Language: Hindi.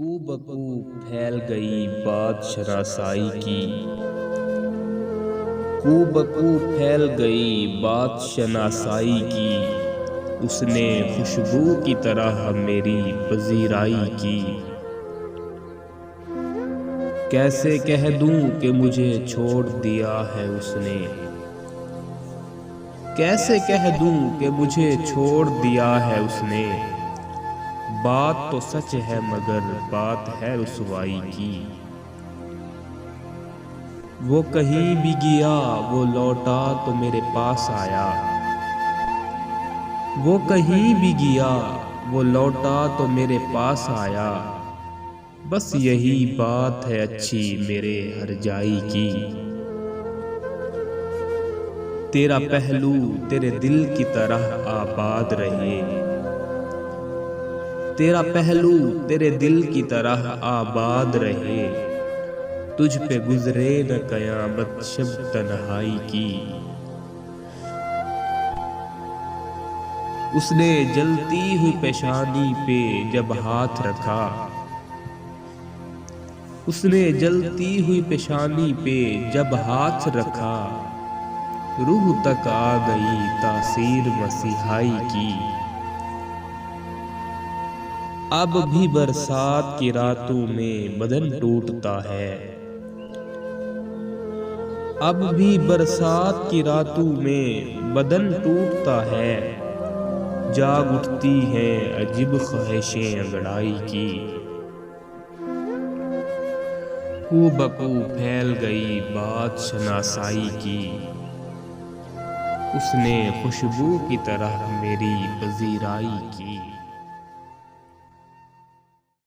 कू फैल गई बात शनासाई की। कू फैल गई बात शनासाई की। उसने खुशबू की तरह मेरी पजीराई की। कैसे कह दूं कि मुझे छोड़ दिया है उसने। कैसे कह दूं कि मुझे छोड़ दिया है उसने। बात तो सच है मगर बात है रुसवाई की। वो कहीं भी गया वो लौटा तो मेरे पास आया। वो कहीं भी गया वो लौटा तो मेरे पास आया। बस यही बात है अच्छी मेरे हरजाई की। तेरा पहलू तेरे दिल की तरह आबाद रहे। तेरा पहलू तेरे दिल की तरह आबाद रहे। तुझ पे गुजरे न कयामत शब तन्हाई की। उसने जलती हुई पेशानी पे जब हाथ रखा। उसने जलती हुई पेशानी पे जब हाथ रखा। रूह तक आ गई तासीर मसीहाई की। अब भी बरसात की रातों में बदन टूटता है। अब भी बरसात की रातों में बदन टूटता है। जाग उठती हैं अजीब ख्वाहिशें अंगड़ाई की। कू बकू फैल गई बात शनासाई की। उसने खुशबू की तरह मेरी पजीराई की।